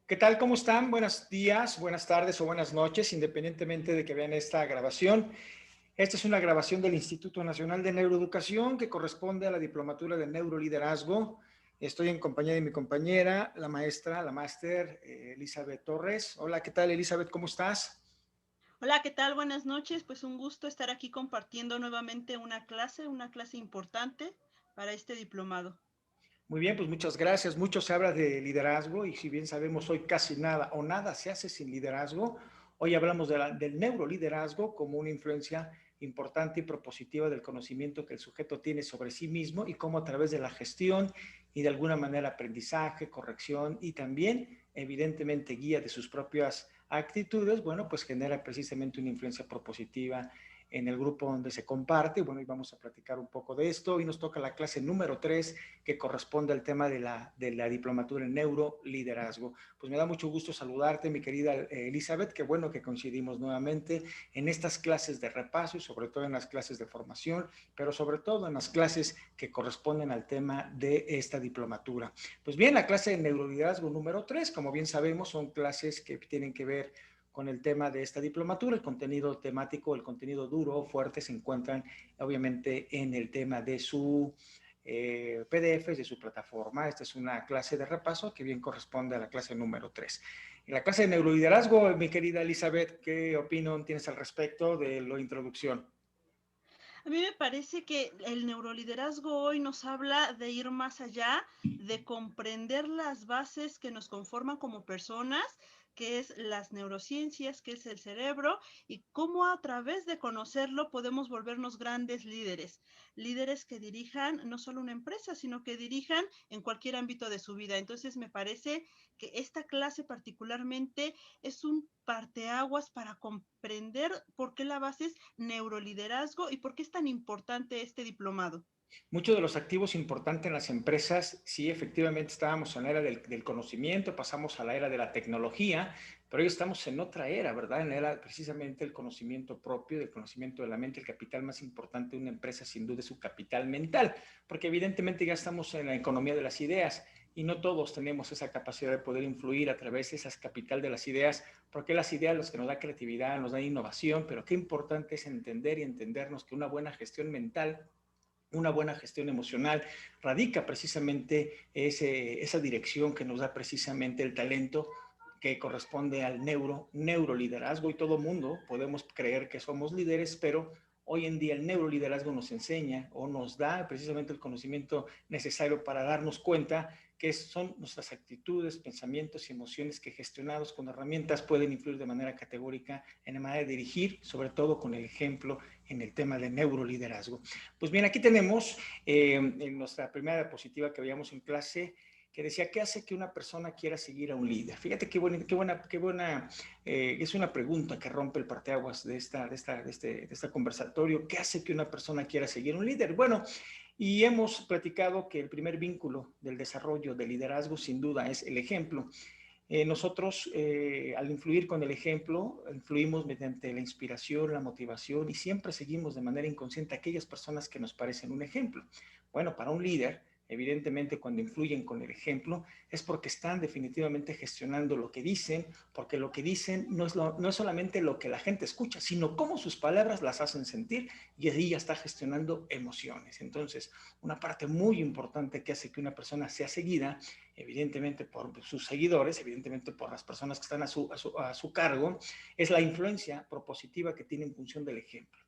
¿Qué tal? ¿Cómo están? Buenos días, buenas tardes o buenas noches, independientemente de que vean esta grabación. Esta es una grabación del Instituto Nacional de Neuroeducación que corresponde a la Diplomatura de Neuroliderazgo. Estoy en compañía de mi compañera, la maestra, la máster Elizabeth Torres. Hola, ¿qué tal, Elizabeth? ¿Cómo estás? Hola, ¿qué tal? Buenas noches. Pues un gusto estar aquí compartiendo nuevamente una clase importante para este diplomado. Muy bien, pues muchas gracias. Mucho se habla de liderazgo y si bien sabemos hoy casi nada o nada se hace sin liderazgo, hoy hablamos del neuroliderazgo como una influencia importante y propositiva del conocimiento que el sujeto tiene sobre sí mismo y cómo a través de la gestión y de alguna manera aprendizaje, corrección y también evidentemente guía de sus propias actitudes, bueno, pues genera precisamente una influencia propositiva en el grupo donde se comparte. Bueno, y vamos a platicar un poco de esto. Hoy nos toca la clase número 3 que corresponde al tema de la diplomatura en neuroliderazgo. Pues me da mucho gusto saludarte, mi querida Elizabeth, qué bueno que coincidimos nuevamente en estas clases de repaso y sobre todo en las clases de formación, pero sobre todo en las clases que corresponden al tema de esta diplomatura. Pues bien, la clase de neuroliderazgo número 3, como bien sabemos, son clases que tienen que ver con el tema de esta diplomatura. El contenido temático, el contenido duro, fuerte, se encuentran obviamente en el tema de su PDFs de su plataforma. Esta es una clase de repaso que bien corresponde a la clase número 3. En la clase de neuroliderazgo, mi querida Elizabeth, ¿qué opinión tienes al respecto de la introducción? A mí me parece que el neuroliderazgo hoy nos habla de ir más allá, de comprender las bases que nos conforman como personas, que es las neurociencias, que es el cerebro, y cómo a través de conocerlo podemos volvernos grandes líderes, líderes que dirijan no solo una empresa, sino que dirijan en cualquier ámbito de su vida. Entonces me parece que esta clase particularmente es un parteaguas para comprender por qué la base es neuroliderazgo y por qué es tan importante este diplomado. Muchos de los activos importantes en las empresas, sí, efectivamente estábamos en la era del conocimiento, pasamos a la era de la tecnología, pero hoy estamos en otra era, ¿verdad? En la era precisamente del conocimiento propio, del conocimiento de la mente. El capital más importante de una empresa sin duda es su capital mental, porque evidentemente ya estamos en la economía de las ideas y no todos tenemos esa capacidad de poder influir a través de esa capital de las ideas, porque las ideas los que nos da creatividad, nos da innovación, pero qué importante es entender y entendernos que una buena gestión mental, una buena gestión emocional, radica precisamente esa dirección que nos da precisamente el talento que corresponde al neuroliderazgo, y todo mundo podemos creer que somos líderes, pero hoy en día el neuroliderazgo nos enseña o nos da precisamente el conocimiento necesario para darnos cuenta que son nuestras actitudes, pensamientos y emociones que gestionados con herramientas pueden influir de manera categórica en la manera de dirigir, sobre todo con el ejemplo en el tema de neuroliderazgo. Pues bien, aquí tenemos en nuestra primera diapositiva que veíamos en clase, que decía, ¿qué hace que una persona quiera seguir a un líder? Fíjate qué buena es una pregunta que rompe el parteaguas de este conversatorio. ¿Qué hace que una persona quiera seguir a un líder? Bueno, y hemos platicado que el primer vínculo del desarrollo del liderazgo sin duda es el ejemplo. Nosotros, al influir con el ejemplo, influimos mediante la inspiración, la motivación y siempre seguimos de manera inconsciente a aquellas personas que nos parecen un ejemplo. Bueno, para un líder, evidentemente cuando influyen con el ejemplo es porque están definitivamente gestionando lo que dicen, porque lo que dicen no es solamente lo que la gente escucha, sino cómo sus palabras las hacen sentir, y ahí ya está gestionando emociones. Entonces, una parte muy importante que hace que una persona sea seguida, evidentemente por sus seguidores, evidentemente por las personas que están a su cargo, es la influencia propositiva que tiene en función del ejemplo.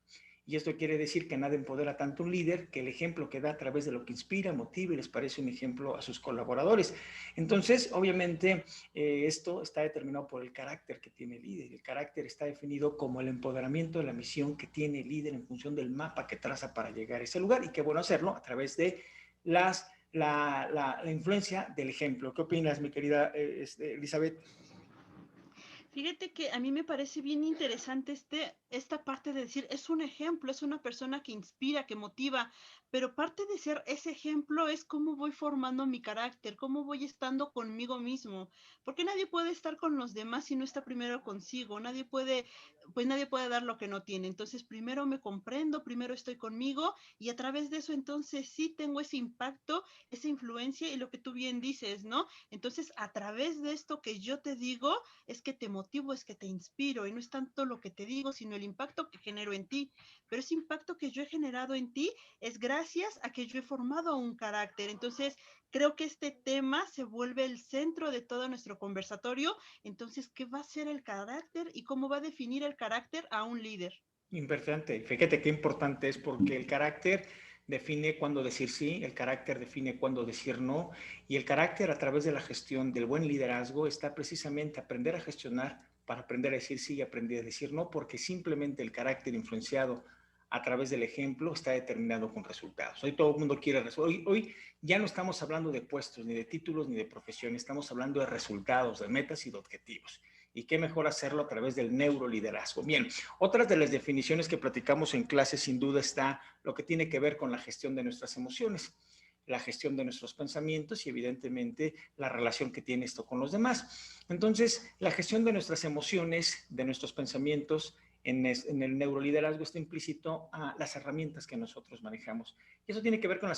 Y esto quiere decir que nada empodera tanto un líder que el ejemplo que da a través de lo que inspira, motiva y les parece un ejemplo a sus colaboradores. Entonces, obviamente, esto está determinado por el carácter que tiene el líder. El carácter está definido como el empoderamiento de la misión que tiene el líder en función del mapa que traza para llegar a ese lugar. Y qué bueno hacerlo a través de la influencia del ejemplo. ¿Qué opinas, mi querida Elizabeth? Fíjate que a mí me parece bien interesante esta parte de decir, es un ejemplo, es una persona que inspira, que motiva, pero parte de ser ese ejemplo es cómo voy formando mi carácter, cómo voy estando conmigo mismo, porque nadie puede estar con los demás si no está primero consigo, nadie puede dar lo que no tiene. Entonces, primero me comprendo, primero estoy conmigo y a través de eso entonces sí tengo ese impacto, esa influencia y lo que tú bien dices, ¿no? Entonces, a través de esto que yo te digo, es que te motivo, es que te inspiro y no es tanto lo que te digo, sino el impacto que genero en ti. Pero ese impacto que yo he generado en ti es gracias a que yo he formado un carácter. Entonces, creo que este tema se vuelve el centro de todo nuestro conversatorio. Entonces, ¿qué va a ser el carácter y cómo va a definir el carácter a un líder? Importante, fíjate qué importante es porque el carácter define cuándo decir sí, el carácter define cuándo decir no, y el carácter a través de la gestión del buen liderazgo está precisamente aprender a gestionar para aprender a decir sí y aprender a decir no, porque simplemente el carácter influenciado a través del ejemplo está determinado con resultados. Hoy todo el mundo quiere resultados. Hoy ya no estamos hablando de puestos, ni de títulos, ni de profesión, estamos hablando de resultados, de metas y de objetivos. Y qué mejor hacerlo a través del neuroliderazgo. Bien, otras de las definiciones que platicamos en clase sin duda está lo que tiene que ver con la gestión de nuestras emociones, la gestión de nuestros pensamientos y evidentemente la relación que tiene esto con los demás. Entonces, la gestión de nuestras emociones, de nuestros pensamientos, en el neuroliderazgo está implícito a las herramientas que nosotros manejamos. Y eso tiene que ver con la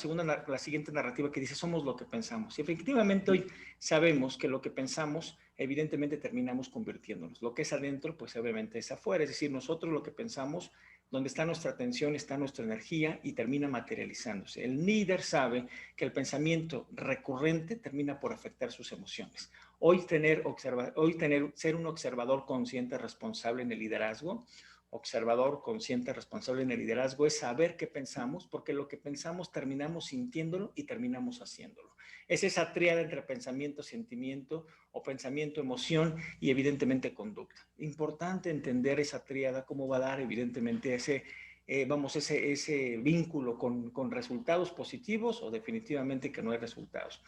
siguiente narrativa que dice, somos lo que pensamos. Y efectivamente hoy sabemos que lo que pensamos, evidentemente terminamos convirtiéndonos. Lo que es adentro, pues obviamente es afuera. Es decir, nosotros lo que pensamos, donde está nuestra atención, está nuestra energía y termina materializándose. El líder sabe que el pensamiento recurrente termina por afectar sus emociones. Ser un observador consciente, responsable en el liderazgo, observador consciente, responsable en el liderazgo, es saber qué pensamos, porque lo que pensamos terminamos sintiéndolo y terminamos haciéndolo. Es esa tríada entre pensamiento, sentimiento o pensamiento, emoción y evidentemente conducta. Importante entender esa tríada, cómo va a dar evidentemente ese vínculo con resultados positivos o definitivamente que no hay resultados.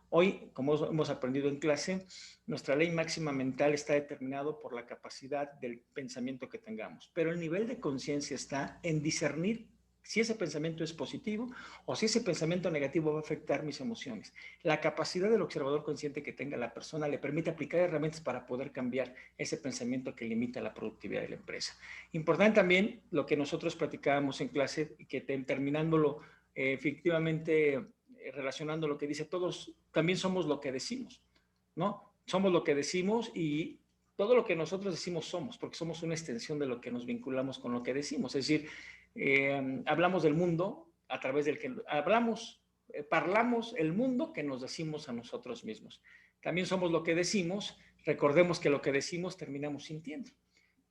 Hoy, como hemos aprendido en clase, nuestra ley máxima mental está determinado por la capacidad del pensamiento que tengamos, pero el nivel de conciencia está en discernir si ese pensamiento es positivo o si ese pensamiento negativo va a afectar mis emociones. La capacidad del observador consciente que tenga la persona le permite aplicar herramientas para poder cambiar ese pensamiento que limita la productividad de la empresa. Importante también lo que nosotros platicábamos en clase, que terminándolo efectivamente relacionando lo que dice, todos también somos lo que decimos, ¿no? Somos lo que decimos y todo lo que nosotros decimos somos, porque somos una extensión de lo que nos vinculamos con lo que decimos. Es decir, hablamos del mundo a través del que hablamos, parlamos el mundo que nos decimos a nosotros mismos. También somos lo que decimos, recordemos que lo que decimos terminamos sintiendo.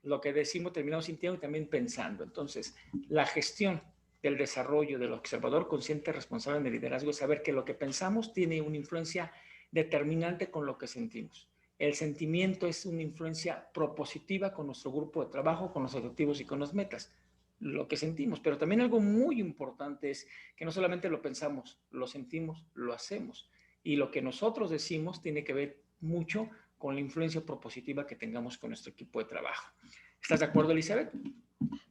Lo que decimos terminamos sintiendo y también pensando. Entonces, la gestión del desarrollo del observador consciente responsable en el liderazgo es saber que lo que pensamos tiene una influencia determinante con lo que sentimos. El sentimiento es una influencia propositiva con nuestro grupo de trabajo, con los objetivos y con las metas, lo que sentimos. Pero también algo muy importante es que no solamente lo pensamos, lo sentimos, lo hacemos. Y lo que nosotros decimos tiene que ver mucho con la influencia propositiva que tengamos con nuestro equipo de trabajo. ¿Estás de acuerdo, Elizabeth?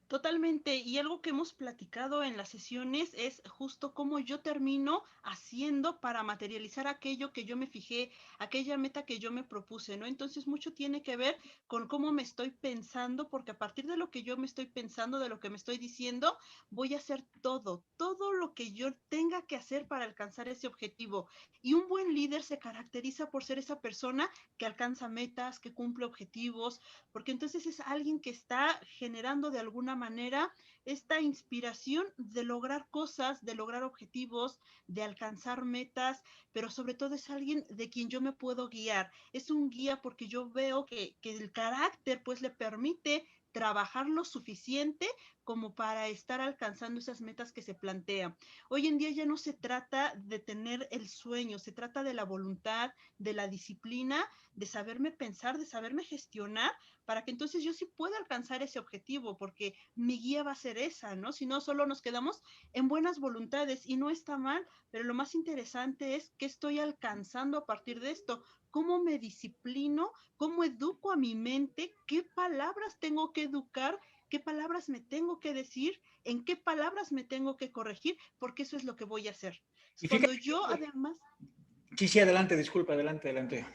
Totalmente, y algo que hemos platicado en las sesiones es justo cómo yo termino haciendo para materializar aquello que yo me fijé, aquella meta que yo me propuse, ¿no? Entonces mucho tiene que ver con cómo me estoy pensando, porque a partir de lo que yo me estoy pensando, de lo que me estoy diciendo, voy a hacer todo lo que yo tenga que hacer para alcanzar ese objetivo. Y un buen líder se caracteriza por ser esa persona que alcanza metas, que cumple objetivos, porque entonces es alguien que está generando de alguna manera esta inspiración de lograr cosas, de lograr objetivos, de alcanzar metas, pero sobre todo es alguien de quien yo me puedo guiar. Es un guía porque yo veo que el carácter pues le permite trabajar lo suficiente como para estar alcanzando esas metas que se plantean. Hoy en día ya no se trata de tener el sueño, se trata de la voluntad, de la disciplina, de saberme pensar, de saberme gestionar para que entonces yo sí pueda alcanzar ese objetivo, porque mi guía va a ser esa, ¿no? Si no, solo nos quedamos en buenas voluntades y no está mal, pero lo más interesante es qué estoy alcanzando a partir de esto, cómo me disciplino, cómo educo a mi mente, qué palabras tengo que educar, qué palabras me tengo que decir, en qué palabras me tengo que corregir, porque eso es lo que voy a hacer. Y Cuando fíjate, yo además sí, sí, adelante, disculpa, adelante, adelante.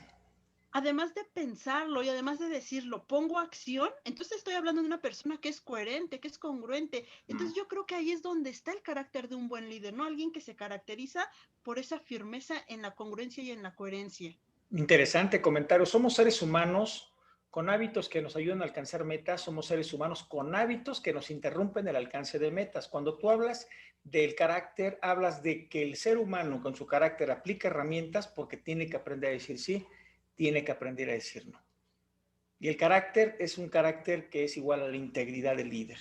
además de pensarlo y además de decirlo, pongo acción, entonces estoy hablando de una persona que es coherente, que es congruente. Entonces yo creo que ahí es donde está el carácter de un buen líder, ¿no? Alguien que se caracteriza por esa firmeza en la congruencia y en la coherencia. Interesante comentario. Somos seres humanos con hábitos que nos ayudan a alcanzar metas, somos seres humanos con hábitos que nos interrumpen el alcance de metas. Cuando tú hablas del carácter, hablas de que el ser humano con su carácter aplica herramientas porque tiene que aprender a decir sí, tiene que aprender a decir no. Y el carácter es un carácter que es igual a la integridad del líder.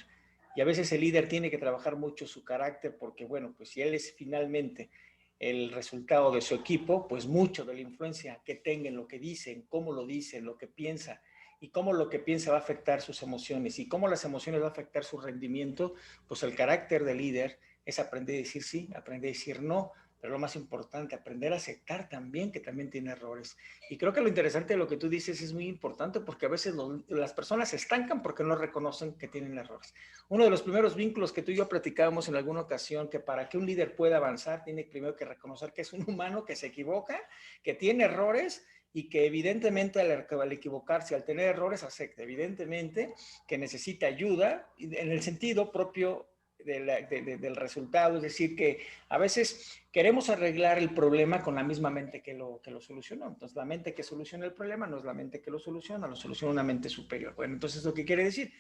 Y a veces el líder tiene que trabajar mucho su carácter porque, bueno, pues si él es finalmente el resultado de su equipo, pues mucho de la influencia que tenga en lo que dicen, cómo lo dicen, lo que piensa y cómo lo que piensa va a afectar sus emociones y cómo las emociones va a afectar su rendimiento, pues el carácter del líder es aprender a decir sí, aprender a decir no, pero lo más importante, aprender a aceptar también que también tiene errores. Y creo que lo interesante de lo que tú dices es muy importante porque a veces las personas se estancan porque no reconocen que tienen errores. Uno de los primeros vínculos que tú y yo platicábamos en alguna ocasión, que para que un líder pueda avanzar, tiene primero que reconocer que es un humano que se equivoca, que tiene errores y que evidentemente al equivocarse, al tener errores, acepta evidentemente que necesita ayuda en el sentido propio del resultado, es decir, que a veces queremos arreglar el problema con la misma mente que lo solucionó. Entonces, la mente que soluciona el problema no es la mente que lo soluciona una mente superior. Bueno, entonces, ¿lo que quiere decir?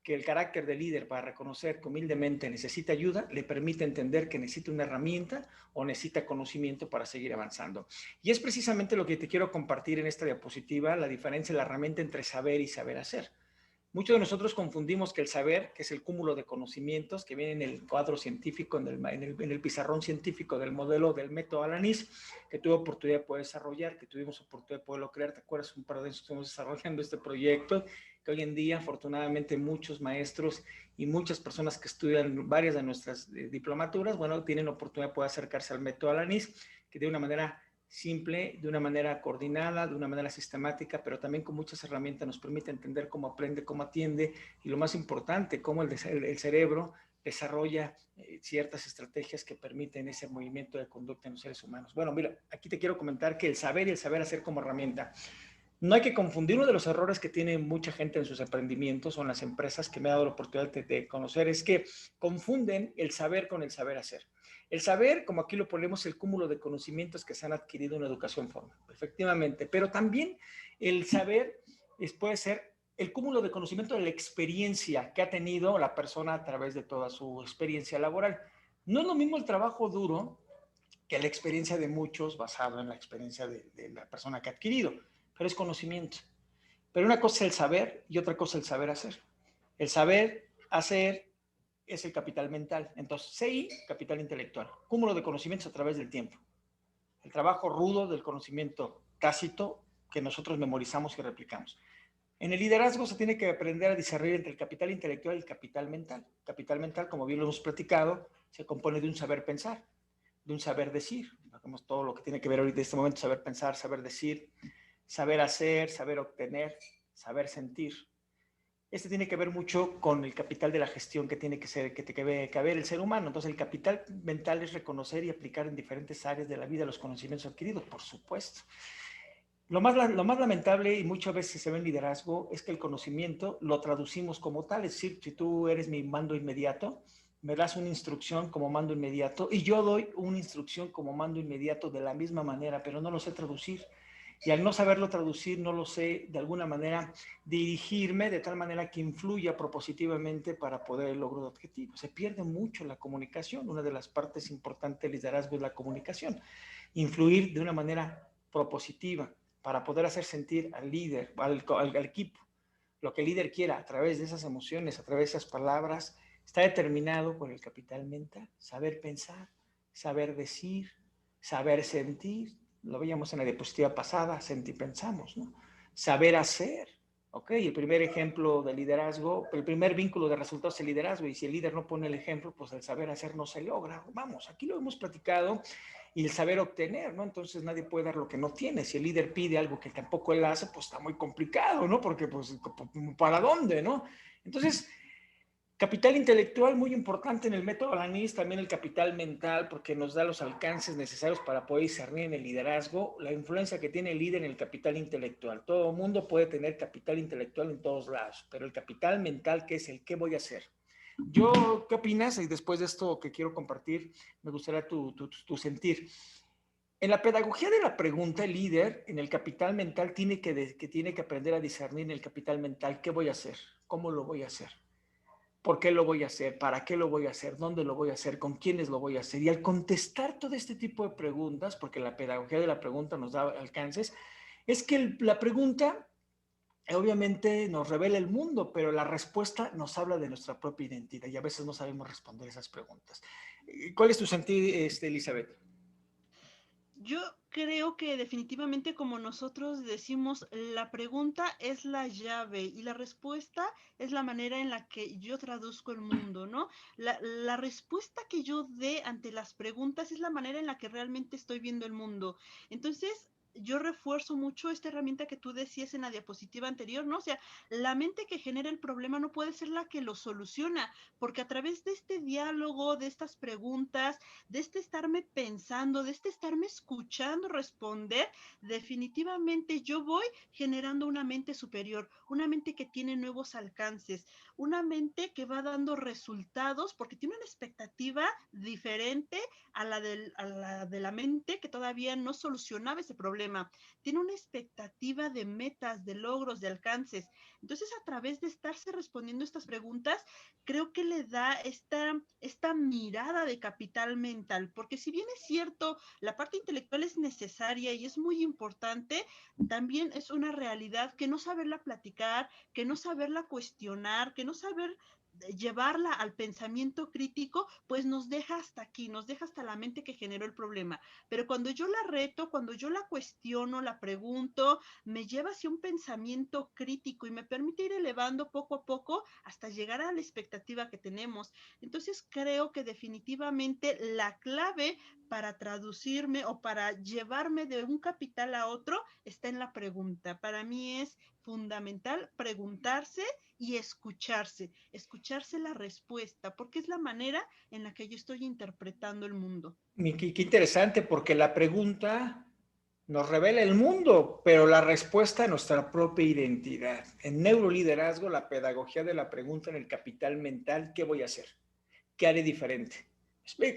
Que el carácter del líder para reconocer que humildemente necesita ayuda, le permite entender que necesita una herramienta o necesita conocimiento para seguir avanzando. Y es precisamente lo que te quiero compartir en esta diapositiva, la diferencia de la herramienta entre saber y saber hacer. Muchos de nosotros confundimos que el saber, que es el cúmulo de conocimientos que viene en el cuadro científico, en el pizarrón científico del modelo del método Alanis, que tuve oportunidad de poder desarrollar, que tuvimos oportunidad de poderlo crear. ¿Te acuerdas? Un par de años estuvimos desarrollando este proyecto, que hoy en día, afortunadamente, muchos maestros y muchas personas que estudian varias de nuestras diplomaturas, bueno, tienen oportunidad de poder acercarse al método Alanis, que de una manera simple, de una manera coordinada, de una manera sistemática, pero también con muchas herramientas nos permite entender cómo aprende, cómo atiende y lo más importante, cómo el cerebro desarrolla ciertas estrategias que permiten ese movimiento de conducta en los seres humanos. Bueno, mira, aquí te quiero comentar que el saber y el saber hacer como herramienta. No hay que confundir. Uno de los errores que tiene mucha gente en sus emprendimientos o en las empresas que me ha dado la oportunidad de conocer es que confunden el saber con el saber hacer. El saber, como aquí lo ponemos, el cúmulo de conocimientos que se han adquirido en una educación formal, efectivamente, pero también el saber puede ser el cúmulo de conocimiento de la experiencia que ha tenido la persona a través de toda su experiencia laboral. No es lo mismo el trabajo duro que la experiencia de muchos basado en la experiencia de la persona que ha adquirido, pero es conocimiento. Pero una cosa es el saber y otra cosa es el saber hacer. El saber hacer es el capital mental. Entonces, CI, capital intelectual, cúmulo de conocimientos a través del tiempo. El trabajo rudo del conocimiento tácito que nosotros memorizamos y replicamos. En el liderazgo se tiene que aprender a discernir entre el capital intelectual y el capital mental. Capital mental, como bien lo hemos platicado, se compone de un saber pensar, de un saber decir. Hagamos todo lo que tiene que ver ahorita en este momento, saber pensar, saber decir, saber hacer, saber obtener, saber sentir. Este tiene que ver mucho con el capital de la gestión que tiene que haber el ser humano. Entonces, el capital mental es reconocer y aplicar en diferentes áreas de la vida los conocimientos adquiridos, por supuesto. Lo más lamentable, y muchas veces se ve en liderazgo, es que el conocimiento lo traducimos como tal. Es decir, si tú eres mi mando inmediato, me das una instrucción como mando inmediato y yo doy una instrucción como mando inmediato de la misma manera, pero no lo sé traducir. Y al no saberlo traducir, no lo sé de alguna manera dirigirme de tal manera que influya propositivamente para poder el logro de objetivos. Se pierde mucho la comunicación. Una de las partes importantes del liderazgo es la comunicación. Influir de una manera propositiva para poder hacer sentir al líder, al equipo, lo que el líder quiera a través de esas emociones, a través de esas palabras, está determinado por el capital mental. Saber pensar, saber decir, saber sentir. Lo veíamos en la diapositiva pasada, sentir, pensamos, ¿no? Saber hacer. Ok, el primer ejemplo de liderazgo, el primer vínculo de resultados es el liderazgo, y si el líder no pone el ejemplo, pues el saber hacer no se logra. Vamos, aquí lo hemos platicado, y el saber obtener, ¿no? Entonces nadie puede dar lo que no tiene. Si el líder pide algo que tampoco él hace, pues está muy complicado, ¿no? Porque, pues, ¿para dónde, no? Entonces, Capital intelectual, muy importante en el método Alanis, también el capital mental, porque nos da los alcances necesarios para poder discernir en el liderazgo, la influencia que tiene el líder en el capital intelectual. Todo el mundo puede tener capital intelectual en todos lados, pero el capital mental, que es el qué voy a hacer. ¿Qué opinas? Y después de esto que quiero compartir, me gustaría tu sentir. En la pedagogía de la pregunta, el líder en el capital mental tiene que aprender a discernir en el capital mental qué voy a hacer, cómo lo voy a hacer. ¿Por qué lo voy a hacer? ¿Para qué lo voy a hacer? ¿Dónde lo voy a hacer? ¿Con quiénes lo voy a hacer? Y al contestar todo este tipo de preguntas, porque la pedagogía de la pregunta nos da alcances, es que la pregunta obviamente nos revela el mundo, pero la respuesta nos habla de nuestra propia identidad y a veces no sabemos responder esas preguntas. ¿Cuál es tu sentir, Elizabeth? Yo creo que definitivamente, como nosotros decimos, la pregunta es la llave y la respuesta es la manera en la que yo traduzco el mundo, ¿no? La respuesta que yo dé ante las preguntas es la manera en la que realmente estoy viendo el mundo. Entonces, yo refuerzo mucho esta herramienta que tú decías en la diapositiva anterior, ¿no? O sea, la mente que genera el problema no puede ser la que lo soluciona, porque a través de este diálogo, de estas preguntas, de este estarme pensando, de este estarme escuchando responder, definitivamente yo voy generando una mente superior, una mente que tiene nuevos alcances, una mente que va dando resultados porque tiene una expectativa diferente a la mente que todavía no solucionaba ese problema. Tiene una expectativa de metas, de logros, de alcances. Entonces, a través de estarse respondiendo estas preguntas, creo que le da esta mirada de capital mental, porque si bien es cierto, la parte intelectual es necesaria y es muy importante, también es una realidad que no saberla platicar, que no saberla cuestionar, que no saber llevarla al pensamiento crítico, pues nos deja hasta aquí, nos deja hasta la mente que generó el problema. Pero cuando yo la reto, cuando yo la cuestiono, la pregunto, me lleva hacia un pensamiento crítico y me permite ir elevando poco a poco hasta llegar a la expectativa que tenemos. Entonces creo que definitivamente la clave para traducirme o para llevarme de un capital a otro está en la pregunta. Para mí es fundamental preguntarse y escucharse la respuesta, porque es la manera en la que yo estoy interpretando el mundo. Qué interesante, porque la pregunta nos revela el mundo, pero la respuesta nuestra propia identidad. En neuroliderazgo, la pedagogía de la pregunta en el capital mental, ¿qué voy a hacer? ¿Qué haré diferente?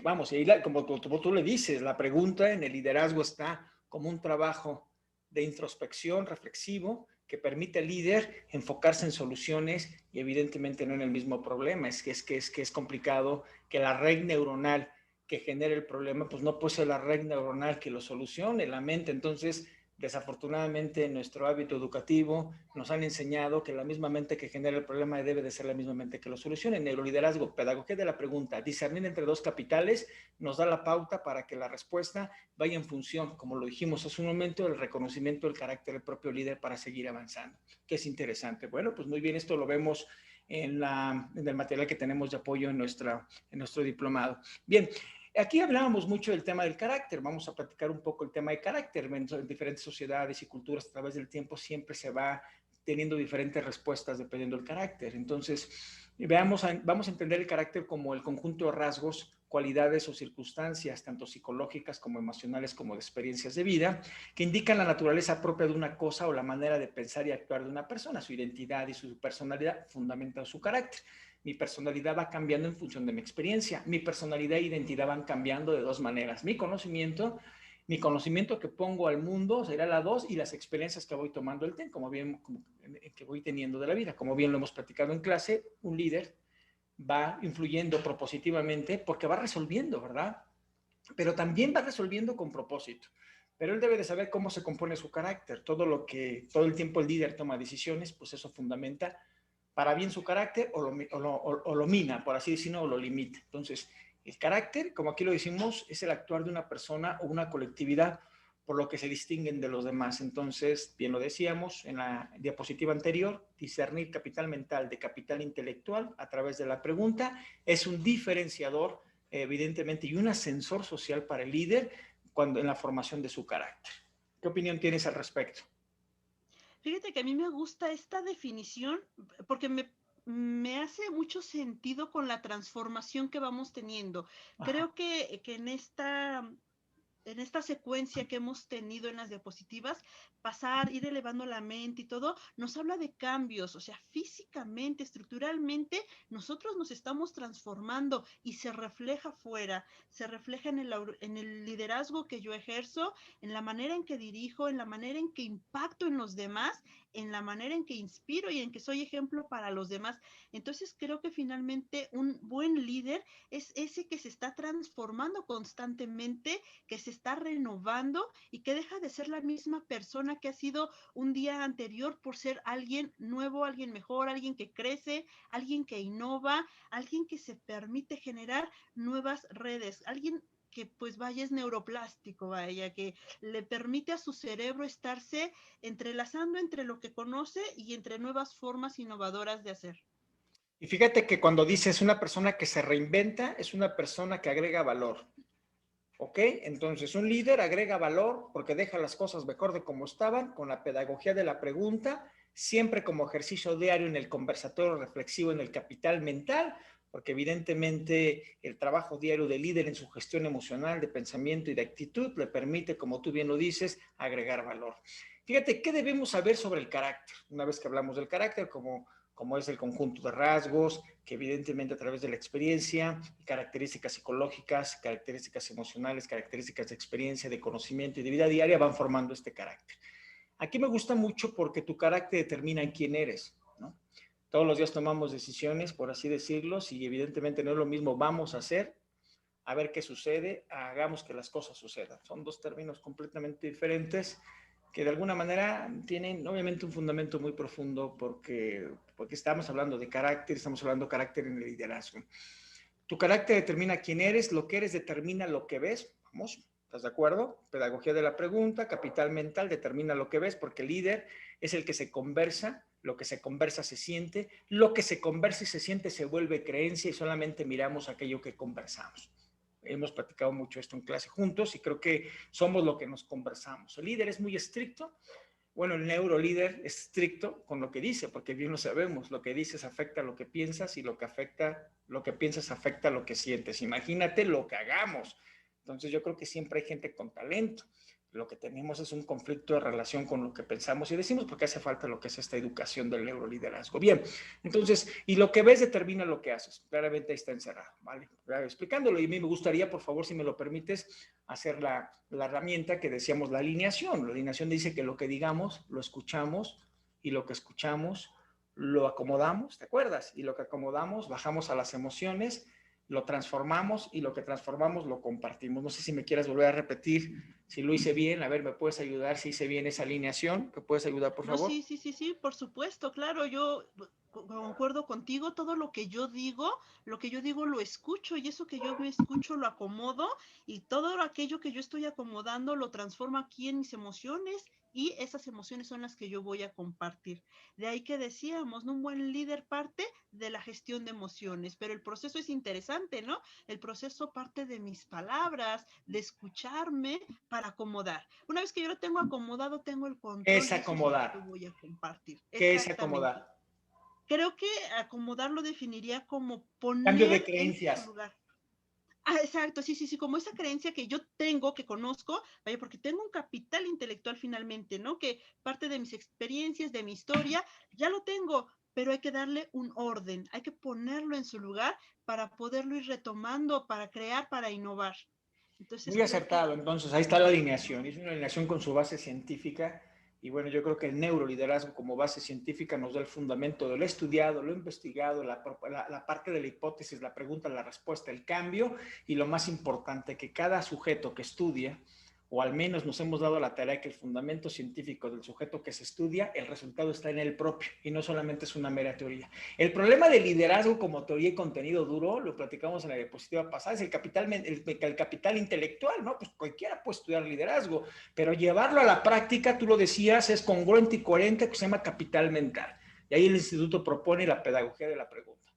Vamos, y como tú le dices, la pregunta en el liderazgo está como un trabajo de introspección reflexivo que permite al líder enfocarse en soluciones y evidentemente no en el mismo problema. Es complicado que la red neuronal que genere el problema, pues no puede ser la red neuronal que lo solucione, la mente. Entonces, desafortunadamente, en nuestro hábito educativo nos han enseñado que la misma mente que genera el problema debe de ser la misma mente que lo solucione. Neuroliderazgo, pedagogía de la pregunta, discernir entre dos capitales, nos da la pauta para que la respuesta vaya en función, como lo dijimos hace un momento, del reconocimiento del carácter del propio líder para seguir avanzando, que es interesante. Bueno, pues muy bien, esto lo vemos en el material que tenemos de apoyo en nuestro diplomado. Bien, aquí hablábamos mucho del tema del carácter. Vamos a platicar un poco el tema de carácter. En diferentes sociedades y culturas a través del tiempo siempre se va teniendo diferentes respuestas dependiendo del carácter. Entonces, vamos a entender el carácter como el conjunto de rasgos, cualidades o circunstancias, tanto psicológicas como emocionales como de experiencias de vida, que indican la naturaleza propia de una cosa o la manera de pensar y actuar de una persona. Su identidad y su personalidad fundamentan su carácter. Mi personalidad va cambiando en función de mi experiencia. Mi personalidad e identidad van cambiando de dos maneras. Mi conocimiento que pongo al mundo será la dos y las experiencias que voy tomando que voy teniendo de la vida. Como bien lo hemos platicado en clase, un líder va influyendo propositivamente porque va resolviendo, ¿verdad? Pero también va resolviendo con propósito. Pero él debe de saber cómo se compone su carácter. Todo el tiempo el líder toma decisiones, pues eso fundamenta para bien su carácter o lo mina, por así decirlo, o lo limita. Entonces, el carácter, como aquí lo decimos, es el actuar de una persona o una colectividad por lo que se distinguen de los demás. Entonces, bien lo decíamos en la diapositiva anterior, discernir capital mental de capital intelectual a través de la pregunta es un diferenciador, evidentemente, y un ascensor social para el líder en la formación de su carácter. ¿Qué opinión tienes al respecto? Fíjate que a mí me gusta esta definición porque me hace mucho sentido con la transformación que vamos teniendo. Ajá. Creo que en esta secuencia que hemos tenido en las diapositivas, pasar, ir elevando la mente y todo, nos habla de cambios, o sea, físicamente, estructuralmente, nosotros nos estamos transformando y se refleja afuera, se refleja en el liderazgo que yo ejerzo, en la manera en que dirijo, en la manera en que impacto en los demás, en la manera en que inspiro y en que soy ejemplo para los demás. Entonces creo que finalmente un buen líder es ese que se está transformando constantemente, que se está renovando y que deja de ser la misma persona que ha sido un día anterior por ser alguien nuevo, alguien mejor, alguien que crece, alguien que innova, alguien que se permite generar nuevas redes, alguien que pues vaya es neuroplástico, vaya, que le permite a su cerebro estarse entrelazando entre lo que conoce y entre nuevas formas innovadoras de hacer. Y fíjate que cuando dices una persona que se reinventa, es una persona que agrega valor. ¿Ok? Entonces, un líder agrega valor porque deja las cosas mejor de como estaban, con la pedagogía de la pregunta, siempre como ejercicio diario en el conversatorio reflexivo, en el capital mental, porque evidentemente el trabajo diario del líder en su gestión emocional, de pensamiento y de actitud le permite, como tú bien lo dices, agregar valor. Fíjate, ¿qué debemos saber sobre el carácter? Una vez que hablamos del carácter, como es el conjunto de rasgos, que evidentemente a través de la experiencia, características psicológicas, características emocionales, características de experiencia, de conocimiento y de vida diaria van formando este carácter. Aquí me gusta mucho porque tu carácter determina en quién eres, ¿no? Todos los días tomamos decisiones, por así decirlo, y evidentemente no es lo mismo vamos a hacer, a ver qué sucede, hagamos que las cosas sucedan. Son dos términos completamente diferentes que de alguna manera tienen obviamente un fundamento muy profundo porque estamos hablando de carácter, estamos hablando de carácter en el liderazgo. Tu carácter determina quién eres, lo que eres determina lo que ves. Vamos, ¿estás de acuerdo? Pedagogía de la pregunta, capital mental determina lo que ves porque el líder es el que se conversa, lo que se conversa se siente, lo que se conversa y se siente se vuelve creencia y solamente miramos aquello que conversamos. Hemos platicado mucho esto en clase juntos y creo que somos lo que nos conversamos. El líder es muy estricto. Bueno, el neurolíder es estricto con lo que dice, porque bien lo sabemos, lo que dices afecta a lo que piensas y lo que piensas afecta a lo que sientes. Imagínate lo que hagamos. Entonces yo creo que siempre hay gente con talento. Lo que tenemos es un conflicto de relación con lo que pensamos y decimos porque hace falta lo que es esta educación del neuroliderazgo. Bien, entonces, y lo que ves determina lo que haces. Claramente ahí está encerrado, ¿vale? Explicándolo y a mí me gustaría, por favor, si me lo permites, hacer la herramienta que decíamos, la alineación. La alineación dice que lo que digamos, lo escuchamos y lo que escuchamos, lo acomodamos, ¿te acuerdas? Y lo que acomodamos, bajamos a las emociones, lo transformamos y lo que transformamos lo compartimos. No sé si me quieras volver a repetir si lo hice bien. A ver, ¿me puedes ayudar si hice bien esa alineación? ¿Me puedes ayudar, por No, favor? sí, sí, sí, sí, por supuesto, claro, yo concuerdo contigo, todo lo que yo digo lo escucho y eso que yo me escucho lo acomodo y todo aquello que yo estoy acomodando lo transformo aquí en mis emociones y esas emociones son las que yo voy a compartir. De ahí que decíamos, ¿no? Un buen líder parte de la gestión de emociones, pero el proceso es interesante, ¿no? El proceso parte de mis palabras, de escucharme para acomodar. Una vez que yo lo tengo acomodado, tengo el control Es y eso es lo que yo acomodar. voy a compartir. ¿Qué es Exactamente. acomodar? Creo que acomodar lo definiría como Cambio de poner en su creencias. lugar. Ah, exacto, sí, sí, sí, como esa creencia que yo tengo, que conozco, vaya, porque tengo un capital intelectual finalmente, ¿no? Que parte de mis experiencias, de mi historia, ya lo tengo, pero hay que darle un orden, hay que ponerlo en su lugar para poderlo ir retomando, para crear, para innovar. Entonces Muy creo que acertado, entonces ahí está la alineación, es una alineación con su base científica y bueno, yo creo que el neuroliderazgo como base científica nos da el fundamento de lo estudiado, lo investigado, la parte de la hipótesis, la pregunta, la respuesta, el cambio y lo más importante, que cada sujeto que estudia, o al menos nos hemos dado la tarea que el fundamento científico del sujeto que se estudia, el resultado está en él propio y no solamente es una mera teoría. El problema del liderazgo como teoría y contenido duro, lo platicamos en la diapositiva pasada, es el capital intelectual, ¿no? Pues cualquiera puede estudiar liderazgo, pero llevarlo a la práctica, tú lo decías, es congruente y coherente, que se llama capital mental. Y ahí el instituto propone la pedagogía de la pregunta.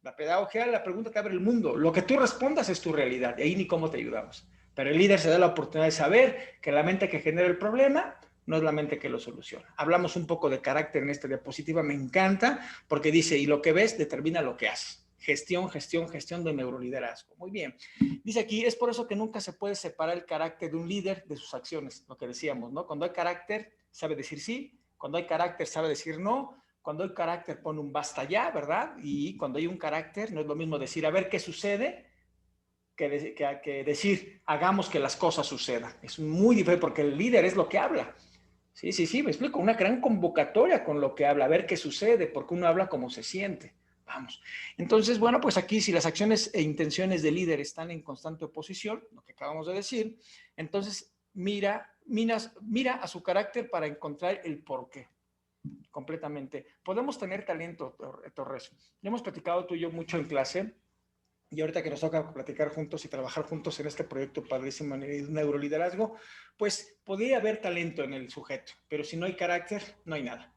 La pedagogía de la pregunta te abre el mundo. Lo que tú respondas es tu realidad, y ahí ni cómo te ayudamos. Pero el líder se da la oportunidad de saber que la mente que genera el problema no es la mente que lo soluciona. Hablamos un poco de carácter en esta diapositiva, me encanta, porque dice, y lo que ves determina lo que haces. Gestión, gestión, gestión de neuroliderazgo. Muy bien. Dice aquí, es por eso que nunca se puede separar el carácter de un líder de sus acciones, lo que decíamos, ¿no? Cuando hay carácter, sabe decir sí, cuando hay carácter, sabe decir no, cuando hay carácter, pone un basta ya, ¿verdad? Y cuando hay un carácter, no es lo mismo decir, a ver qué sucede, que decir, hagamos que las cosas sucedan. Es muy diferente porque el líder es lo que habla. Sí, sí, sí, me explico. Una gran convocatoria con lo que habla, a ver qué sucede, porque uno habla como se siente. Vamos. Entonces, bueno, pues aquí si las acciones e intenciones del líder están en constante oposición, lo que acabamos de decir, entonces mira a su carácter para encontrar el porqué completamente. Podemos tener talento, Torres. Hemos platicado tú y yo mucho en clase y ahorita que nos toca platicar juntos y trabajar juntos en este proyecto padrísimo de neuroliderazgo, pues podría haber talento en el sujeto, pero si no hay carácter, no hay nada.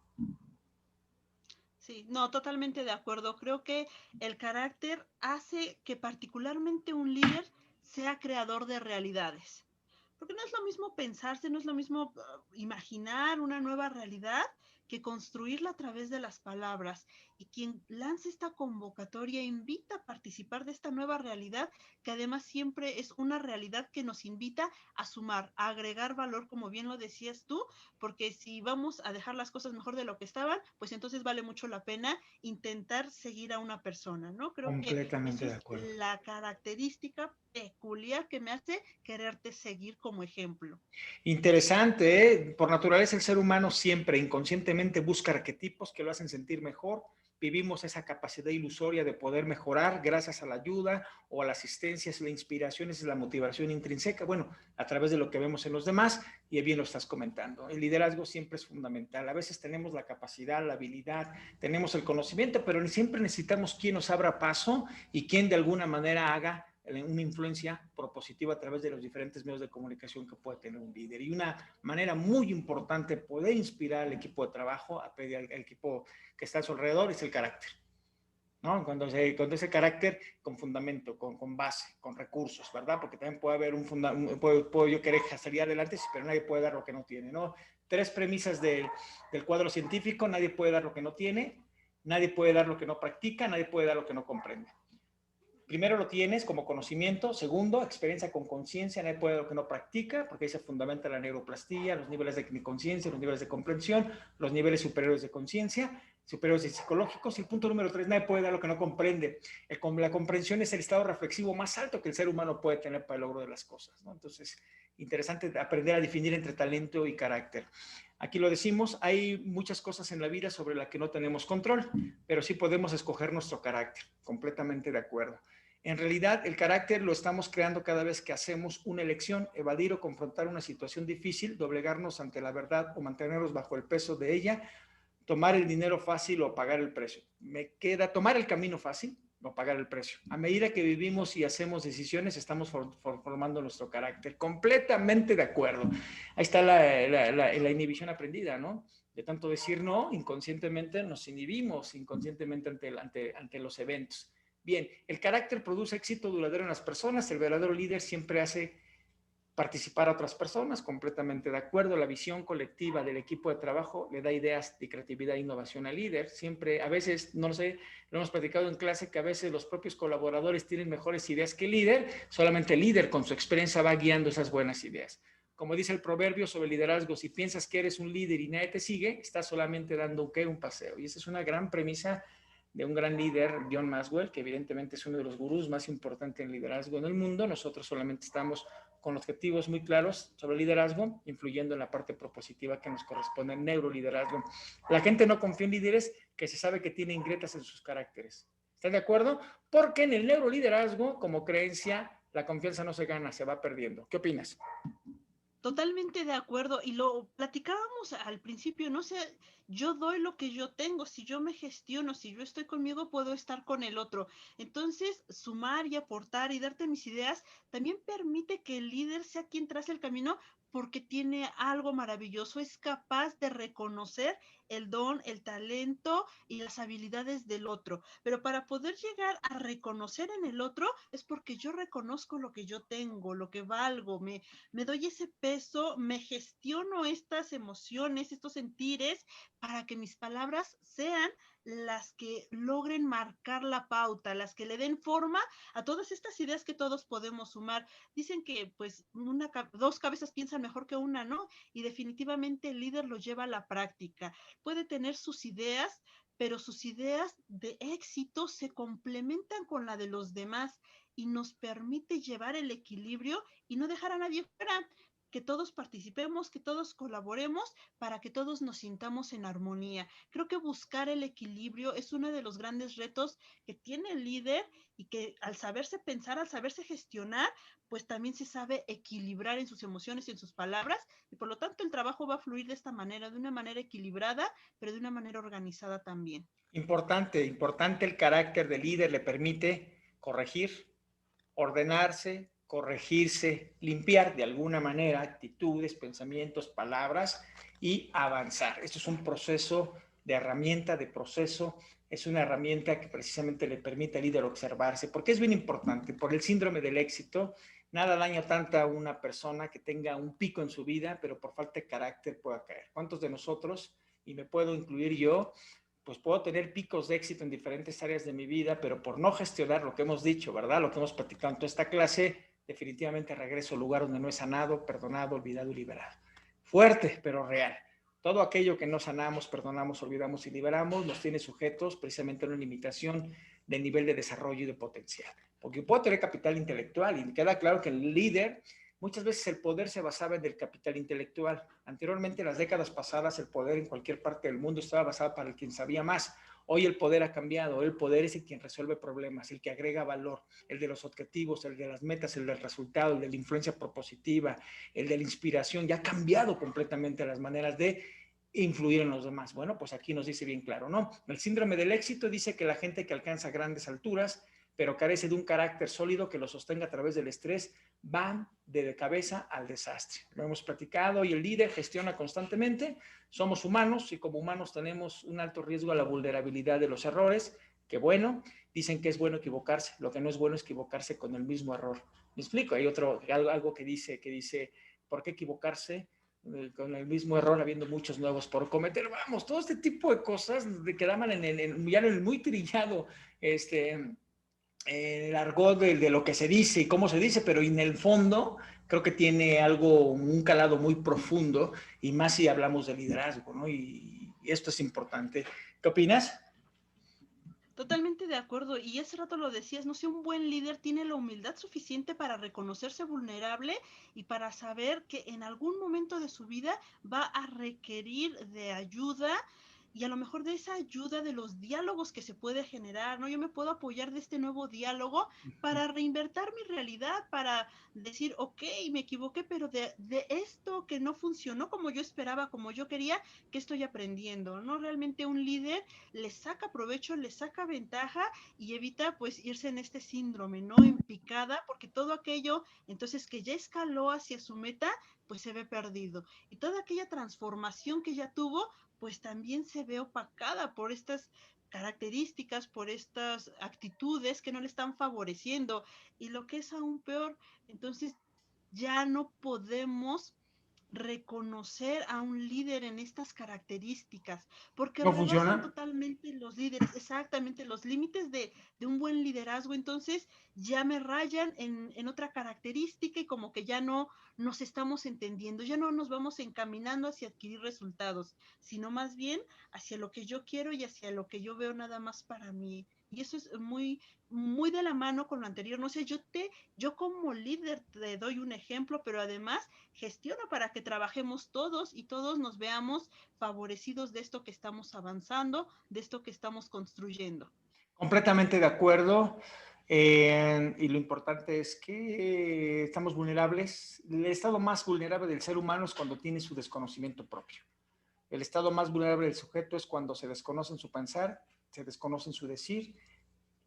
Sí, no, totalmente de acuerdo. Creo que el carácter hace que particularmente un líder sea creador de realidades. Porque no es lo mismo pensarse, no es lo mismo imaginar una nueva realidad que construirla a través de las palabras. Y quien lanza esta convocatoria invita a participar de esta nueva realidad, que además siempre es una realidad que nos invita a sumar, a agregar valor, como bien lo decías tú, porque si vamos a dejar las cosas mejor de lo que estaban, pues entonces vale mucho la pena intentar seguir a una persona, ¿no? Creo que Completamente eso de es acuerdo. la característica peculiar que me hace quererte seguir como ejemplo. Interesante, ¿eh? Por naturaleza el ser humano siempre inconscientemente busca arquetipos que lo hacen sentir mejor. Vivimos esa capacidad ilusoria de poder mejorar gracias a la ayuda o a la asistencia, es la inspiración, es la motivación intrínseca, bueno, a través de lo que vemos en los demás, y bien lo estás comentando. El liderazgo siempre es fundamental. A veces tenemos la capacidad, la habilidad, tenemos el conocimiento, pero siempre necesitamos quien nos abra paso y quien de alguna manera haga una influencia propositiva a través de los diferentes medios de comunicación que puede tener un líder. Y una manera muy importante de poder inspirar al equipo de trabajo, a pedir al equipo que está a su alrededor, es el carácter. ¿No? Cuando ese carácter con fundamento, con base, con recursos, ¿verdad? Porque también puede haber puedo yo querer salir adelante, pero nadie puede dar lo que no tiene, ¿no? Tres premisas del cuadro científico: nadie puede dar lo que no tiene, nadie puede dar lo que no practica, nadie puede dar lo que no comprende. Primero lo tienes como conocimiento, segundo, experiencia con conciencia, nadie puede lo que no practica, porque ahí se fundamenta la neuroplastía, los niveles de conciencia, los niveles de comprensión, los niveles superiores de conciencia, superiores y psicológicos. Y el punto número 3, nadie puede dar lo que no comprende. La comprensión es el estado reflexivo más alto que el ser humano puede tener para el logro de las cosas, ¿no? Entonces, interesante aprender a definir entre talento y carácter. Aquí lo decimos, hay muchas cosas en la vida sobre las que no tenemos control, pero sí podemos escoger nuestro carácter, completamente de acuerdo. En realidad, el carácter lo estamos creando cada vez que hacemos una elección, evadir o confrontar una situación difícil, doblegarnos ante la verdad o mantenernos bajo el peso de ella, tomar el dinero fácil o pagar el precio. Me queda tomar el camino fácil o pagar el precio. A medida que vivimos y hacemos decisiones, estamos formando nuestro carácter. Completamente de acuerdo. Ahí está la inhibición aprendida, ¿no? De tanto decir no, inconscientemente nos inhibimos, inconscientemente ante los eventos. Bien, el carácter produce éxito duradero en las personas. El verdadero líder siempre hace participar a otras personas, completamente de acuerdo. La visión colectiva del equipo de trabajo le da ideas de creatividad e innovación al líder. Siempre, a veces, no lo sé, lo hemos platicado en clase, que a veces los propios colaboradores tienen mejores ideas que el líder, solamente el líder con su experiencia va guiando esas buenas ideas. Como dice el proverbio sobre liderazgo, si piensas que eres un líder y nadie te sigue, estás solamente dando un paseo. Y esa es una gran premisa de un gran líder, John Maxwell, que evidentemente es uno de los gurús más importantes en liderazgo en el mundo. Nosotros solamente estamos con objetivos muy claros sobre liderazgo, influyendo en la parte propositiva que nos corresponde en neuroliderazgo. La gente no confía en líderes que se sabe que tienen grietas en sus caracteres. ¿Están de acuerdo? Porque en el neuroliderazgo, como creencia, la confianza no se gana, se va perdiendo. ¿Qué opinas? Totalmente de acuerdo. Y lo platicábamos al principio, no sé, yo doy lo que yo tengo, si yo me gestiono, si yo estoy conmigo, puedo estar con el otro. Entonces, sumar y aportar y darte mis ideas también permite que el líder sea quien trace el camino, porque tiene algo maravilloso, es capaz de reconocer el don, el talento y las habilidades del otro. Pero para poder llegar a reconocer en el otro es porque yo reconozco lo que yo tengo, lo que valgo, me doy ese peso, me gestiono estas emociones, estos sentires para que mis palabras sean las que logren marcar la pauta, las que le den forma a todas estas ideas que todos podemos sumar. Dicen que pues dos cabezas piensan mejor que una, ¿no? Y definitivamente el líder lo lleva a la práctica. Puede tener sus ideas, pero sus ideas de éxito se complementan con la de los demás y nos permite llevar el equilibrio y no dejar a nadie fuera, que todos participemos, que todos colaboremos para que todos nos sintamos en armonía. Creo que buscar el equilibrio es uno de los grandes retos que tiene el líder y que al saberse pensar, al saberse gestionar, pues también se sabe equilibrar en sus emociones y en sus palabras y por lo tanto el trabajo va a fluir de esta manera, de una manera equilibrada, pero de una manera organizada también. Importante, importante el carácter del líder, le permite corregir, ordenarse, corregirse, limpiar de alguna manera actitudes, pensamientos, palabras y avanzar. Esto es un proceso de herramienta, de proceso, es una herramienta que precisamente le permite al líder observarse, porque es bien importante, por el síndrome del éxito, nada daña tanto a una persona que tenga un pico en su vida, pero por falta de carácter pueda caer. ¿Cuántos de nosotros, y me puedo incluir yo, pues puedo tener picos de éxito en diferentes áreas de mi vida, pero por no gestionar lo que hemos dicho, ¿verdad? Lo que hemos platicado en toda esta clase, definitivamente regreso al lugar donde no he sanado, perdonado, olvidado y liberado. Fuerte, pero real. Todo aquello que no sanamos, perdonamos, olvidamos y liberamos nos tiene sujetos precisamente a una limitación del nivel de desarrollo y de potencial. Porque puedo tener capital intelectual y queda claro que el líder, muchas veces el poder se basaba en el capital intelectual. Anteriormente, en las décadas pasadas, el poder en cualquier parte del mundo estaba basado para el quien sabía más. Hoy el poder ha cambiado. El poder es el quien resuelve problemas, el que agrega valor, el de los objetivos, el de las metas, el del resultado, el de la influencia propositiva, el de la inspiración. Ya ha cambiado completamente las maneras de influir en los demás. Bueno, pues aquí nos dice bien claro, ¿no? El síndrome del éxito dice que la gente que alcanza grandes alturas, pero carece de un carácter sólido que lo sostenga a través del estrés, van de cabeza al desastre. Lo hemos platicado y el líder gestiona constantemente. Somos humanos y como humanos tenemos un alto riesgo a la vulnerabilidad de los errores, que bueno, dicen que es bueno equivocarse, lo que no es bueno es equivocarse con el mismo error. ¿Me explico? Hay algo que dice, ¿por qué equivocarse con el mismo error habiendo muchos nuevos por cometer? Vamos, todo este tipo de cosas quedaban ya en el muy trillado, el argot de lo que se dice y cómo se dice, pero en el fondo creo que tiene algo, un calado muy profundo, y más si hablamos de liderazgo, ¿no? Y esto es importante. ¿Qué opinas? Totalmente de acuerdo. Y hace rato lo decías, no sé, un buen líder tiene la humildad suficiente para reconocerse vulnerable y para saber que en algún momento de su vida va a requerir de ayuda y a lo mejor de esa ayuda de los diálogos que se puede generar, ¿no? Yo me puedo apoyar de este nuevo diálogo para reinvertir mi realidad, para decir, ok, me equivoqué, pero de esto que no funcionó como yo esperaba, como yo quería, ¿qué estoy aprendiendo? ¿No? Realmente un líder le saca provecho, le saca ventaja y evita pues irse en este síndrome, ¿no? En picada, porque todo aquello entonces que ya escaló hacia su meta, pues se ve perdido. Y toda aquella transformación que ya tuvo, pues también se ve opacada por estas características, por estas actitudes que no le están favoreciendo. Y lo que es aún peor, entonces ya no podemos reconocer a un líder en estas características, porque ¿No rebasan funciona? totalmente los líderes, exactamente los límites de un buen liderazgo, entonces ya me rayan en otra característica y como que ya no nos estamos entendiendo, ya no nos vamos encaminando hacia adquirir resultados, sino más bien hacia lo que yo quiero y hacia lo que yo veo nada más para mí. Y eso es muy, muy de la mano con lo anterior. No sé, yo como líder te doy un ejemplo, pero además gestiono para que trabajemos todos y todos nos veamos favorecidos de esto que estamos avanzando, de esto que estamos construyendo. Completamente de acuerdo. Y lo importante es que estamos vulnerables. El estado más vulnerable del ser humano es cuando tiene su desconocimiento propio. El estado más vulnerable del sujeto es cuando se desconoce en su pensar, se desconoce en su decir.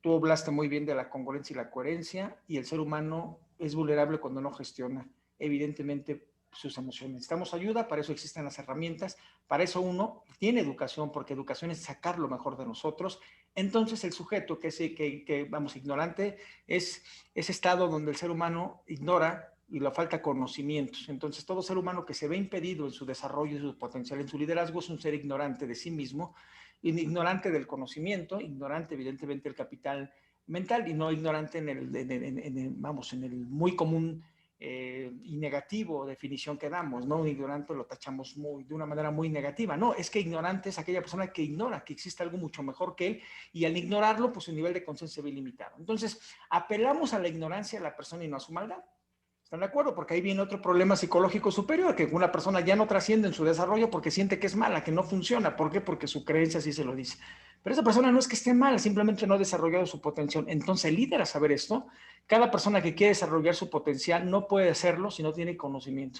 Tú hablaste muy bien de la congruencia y la coherencia, y el ser humano es vulnerable cuando no gestiona. Evidentemente, sus emociones. Necesitamos ayuda, para eso existen las herramientas, para eso uno tiene educación, porque educación es sacar lo mejor de nosotros. Entonces el sujeto vamos, ignorante, es ese estado donde el ser humano ignora y le falta conocimientos. Entonces todo ser humano que se ve impedido en su desarrollo, en su potencial, en su liderazgo, es un ser ignorante de sí mismo, ignorante del conocimiento, ignorante evidentemente del capital mental y no ignorante en el muy común y negativo definición que damos, ¿no? Un ignorante lo tachamos de una manera muy negativa. No, es que ignorante es aquella persona que ignora que existe algo mucho mejor que él y al ignorarlo, pues su nivel de conciencia se ve limitado. Entonces, apelamos a la ignorancia de la persona y no a su maldad. ¿Están de acuerdo? Porque ahí viene otro problema psicológico superior, que una persona ya no trasciende en su desarrollo porque siente que es mala, que no funciona. ¿Por qué? Porque su creencia sí se lo dice. Pero esa persona no es que esté mala, simplemente no ha desarrollado su potencial. Entonces, el líder, a saber esto, cada persona que quiere desarrollar su potencial no puede hacerlo si no tiene conocimiento.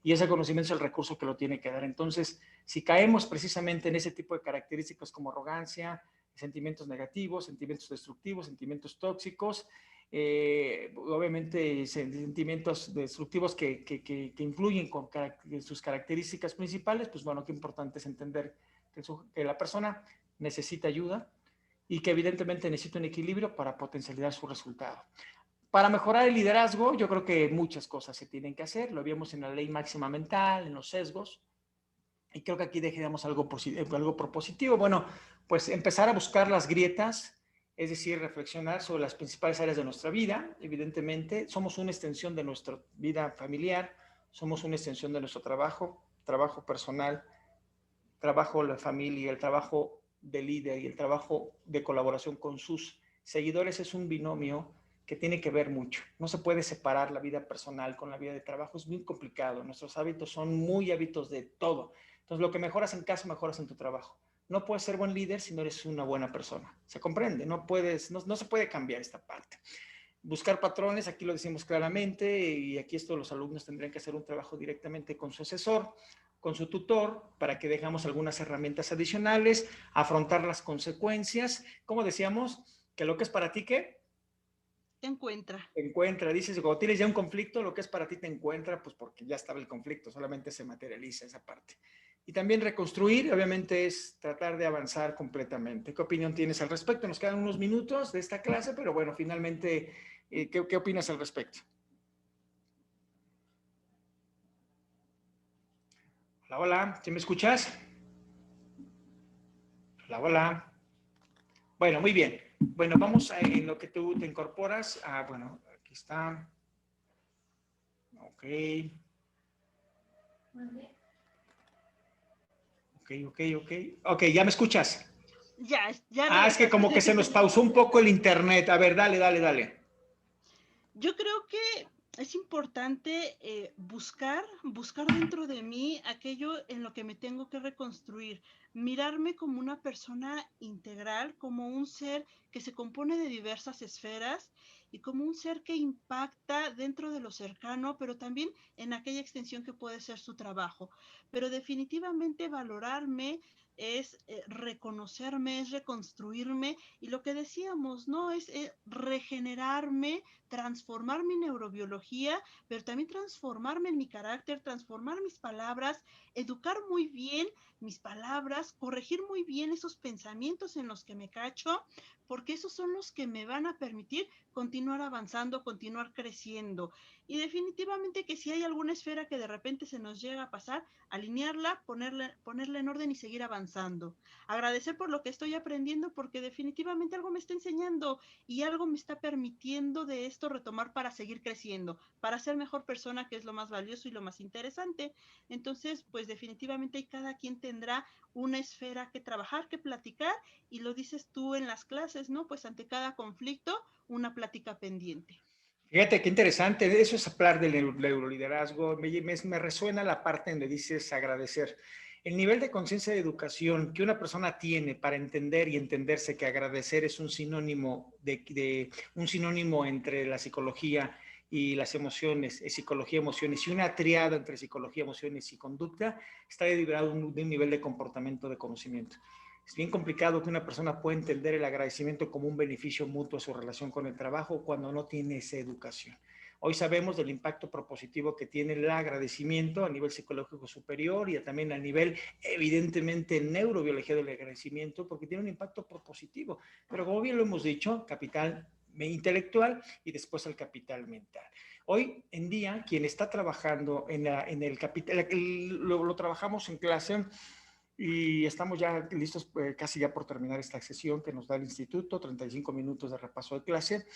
Y ese conocimiento es el recurso que lo tiene que dar. Entonces, si caemos precisamente en ese tipo de características como arrogancia, sentimientos negativos, sentimientos destructivos, sentimientos tóxicos, obviamente sentimientos destructivos que influyen con sus características principales, pues bueno, qué importante es entender que la persona necesita ayuda y que evidentemente necesita un equilibrio para potencializar su resultado. Para mejorar el liderazgo, yo creo que muchas cosas se tienen que hacer. Lo vimos en la ley máxima mental, en los sesgos, y creo que aquí dejamos algo propositivo. Bueno, pues empezar a buscar las grietas, es decir, reflexionar sobre las principales áreas de nuestra vida. Evidentemente, somos una extensión de nuestra vida familiar, somos una extensión de nuestro trabajo personal, trabajo de la familia, el trabajo de líder y el trabajo de colaboración con sus seguidores es un binomio que tiene que ver mucho. No se puede separar la vida personal con la vida de trabajo, es muy complicado. Nuestros hábitos son muy hábitos de todo. Entonces, lo que mejoras en casa, mejoras en tu trabajo. No puedes ser buen líder si no eres una buena persona. ¿Se comprende? No se puede cambiar esta parte. Buscar patrones, aquí lo decimos claramente, y aquí esto los alumnos tendrían que hacer un trabajo directamente con su asesor, con su tutor, para que dejamos algunas herramientas adicionales, afrontar las consecuencias. Como decíamos, que lo que es para ti, ¿qué? Te encuentra. Te encuentra, dices, cuando tienes ya un conflicto, lo que es para ti te encuentra, pues porque ya estaba el conflicto, solamente se materializa esa parte. Y también reconstruir, obviamente, es tratar de avanzar completamente. ¿Qué opinión tienes al respecto? Nos quedan unos minutos de esta clase, pero bueno, finalmente, ¿qué opinas al respecto? Hola, hola, ¿sí me escuchas? Hola, hola. Bueno, muy bien. Bueno, vamos en lo que tú te incorporas. Bueno, aquí está. Ok. Ok. Ok, ¿ya me escuchas? Ya Es que regresaste. como que se nos pausó un poco el internet. A ver, dale. Yo creo que es importante buscar dentro de mí aquello en lo que me tengo que reconstruir, mirarme como una persona integral, como un ser que se compone de diversas esferas y como un ser que impacta dentro de lo cercano, pero también en aquella extensión que puede ser su trabajo. Pero definitivamente valorarme es reconocerme, es reconstruirme y lo que decíamos, ¿no? Es regenerarme, transformar mi neurobiología, pero también transformarme en mi carácter, transformar mis palabras, educar muy bien mis palabras, corregir muy bien esos pensamientos en los que me cacho, porque esos son los que me van a permitir continuar avanzando, continuar creciendo. Y definitivamente que si hay alguna esfera que de repente se nos llega a pasar, alinearla, ponerla en orden y seguir avanzando. Agradecer por lo que estoy aprendiendo porque definitivamente algo me está enseñando y algo me está permitiendo de esto retomar para seguir creciendo, para ser mejor persona, que es lo más valioso y lo más interesante. Entonces, pues definitivamente cada quien tendrá una esfera que trabajar, que platicar, y lo dices tú en las clases, ¿no? Pues ante cada conflicto, una plática pendiente. Fíjate qué interesante, eso es hablar del neuroliderazgo. Me resuena la parte donde dices agradecer. El nivel de conciencia de educación que una persona tiene para entender y entenderse que agradecer es un sinónimo un sinónimo entre la psicología y las emociones, psicología, emociones, y una triada entre psicología, emociones y conducta, está derivado de un nivel de comportamiento de conocimiento. Es bien complicado que una persona pueda entender el agradecimiento como un beneficio mutuo a su relación con el trabajo cuando no tiene esa educación. Hoy sabemos del impacto propositivo que tiene el agradecimiento a nivel psicológico superior y también a nivel, evidentemente, neurobiología del agradecimiento, porque tiene un impacto propositivo. Pero como bien lo hemos dicho, capital intelectual y después el capital mental. Hoy en día, quien está trabajando en el capital, lo trabajamos en clase y estamos ya listos, casi ya por terminar esta sesión que nos da el instituto, 35 minutos de repaso de clase.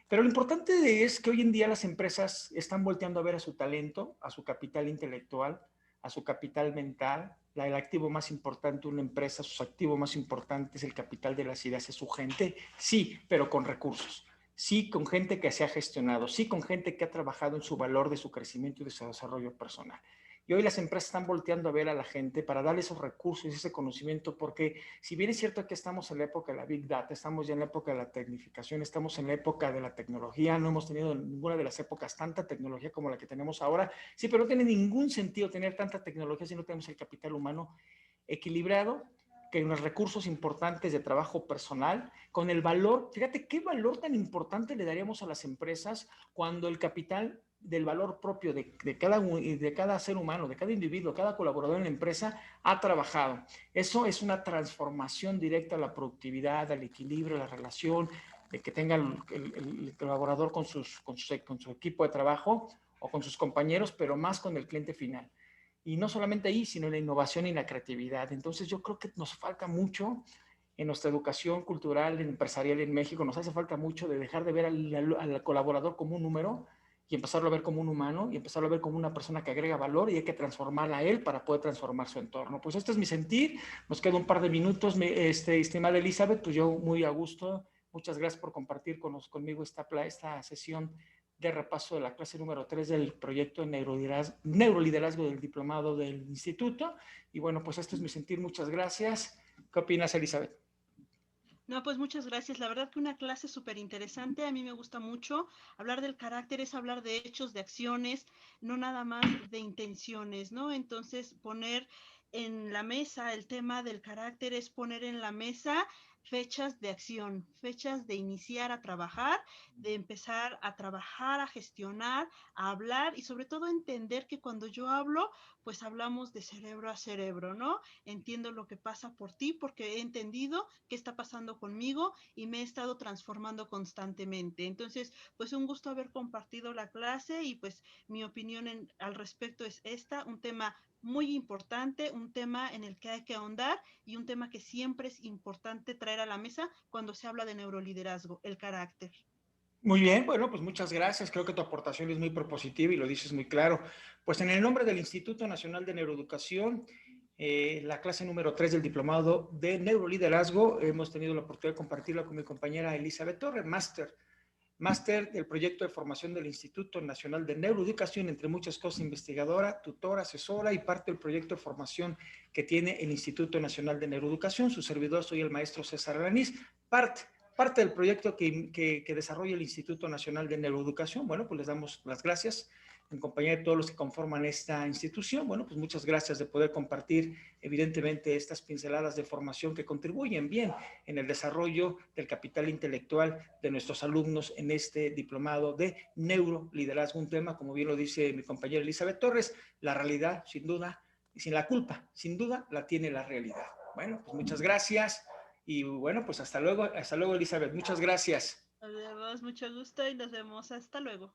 Pero lo importante es que hoy en día las empresas están volteando a ver a su talento, a su capital intelectual, a su capital mental. El activo más importante de una empresa, su activo más importante es el capital de las ideas, es su gente, sí, pero con recursos. Sí, con gente que se ha gestionado, sí, con gente que ha trabajado en su valor de su crecimiento y de su desarrollo personal. Y hoy las empresas están volteando a ver a la gente para darle esos recursos y ese conocimiento, porque si bien es cierto que estamos en la época de la Big Data, estamos ya en la época de la tecnificación, estamos en la época de la tecnología, no hemos tenido en ninguna de las épocas tanta tecnología como la que tenemos ahora, sí, pero no tiene ningún sentido tener tanta tecnología si no tenemos el capital humano equilibrado, que unos recursos importantes de trabajo personal, con el valor, fíjate qué valor tan importante le daríamos a las empresas cuando el capital del valor propio de cada ser humano, de cada individuo, cada colaborador en la empresa ha trabajado. Eso es una transformación directa a la productividad, al equilibrio, a la relación, de que tenga el colaborador con su equipo de trabajo o con sus compañeros, pero más con el cliente final. Y no solamente ahí, sino en la innovación y la creatividad. Entonces yo creo que nos falta mucho en nuestra educación cultural, empresarial en México, nos hace falta mucho de dejar de ver al colaborador como un número y empezarlo a ver como un humano y empezarlo a ver como una persona que agrega valor y hay que transformarla a él para poder transformar su entorno. Pues este es mi sentir, nos queda un par de minutos, estimada Elizabeth, pues yo muy a gusto, muchas gracias por compartir conmigo esta sesión de repaso de la clase número 3 del proyecto de neuroliderazgo del diplomado del instituto. Y bueno, pues esto es mi sentir, muchas gracias. ¿Qué opinas, Elizabeth? No, pues muchas gracias. La verdad que una clase súper interesante. A mí me gusta mucho. Hablar del carácter es hablar de hechos, de acciones, no nada más de intenciones, ¿no? Entonces, poner en la mesa el tema del carácter es poner en la mesa fechas de acción, fechas de iniciar a trabajar, de empezar a trabajar, a gestionar, a hablar y sobre todo entender que cuando yo hablo, pues hablamos de cerebro a cerebro, ¿no? Entiendo lo que pasa por ti porque he entendido qué está pasando conmigo y me he estado transformando constantemente. Entonces, pues un gusto haber compartido la clase y pues mi opinión al respecto es esta, un tema muy importante, un tema en el que hay que ahondar y un tema que siempre es importante traer a la mesa cuando se habla de neuroliderazgo, el carácter. Muy bien, bueno, pues muchas gracias. Creo que tu aportación es muy propositiva y lo dices muy claro. Pues en el nombre del Instituto Nacional de Neuroeducación, la clase número 3 del Diplomado de Neuroliderazgo, hemos tenido la oportunidad de compartirla con mi compañera Elizabeth Torres, máster del proyecto de formación del Instituto Nacional de Neuroeducación, entre muchas cosas, investigadora, tutora, asesora y parte del proyecto de formación que tiene el Instituto Nacional de Neuroeducación. Su servidor, soy el maestro César Alanís, parte del proyecto que desarrolla el Instituto Nacional de Neuroeducación. Bueno, pues les damos las gracias en compañía de todos los que conforman esta institución. Bueno, pues muchas gracias de poder compartir, evidentemente, estas pinceladas de formación que contribuyen bien en el desarrollo del capital intelectual de nuestros alumnos en este diplomado de neuroliderazgo. Un tema, como bien lo dice mi compañera Elizabeth Torres, la realidad, sin duda, y sin la culpa, sin duda, la tiene la realidad. Bueno, pues muchas gracias. Y bueno, pues hasta luego, Elizabeth. Muchas gracias. Nos vemos, mucho gusto y nos vemos hasta luego.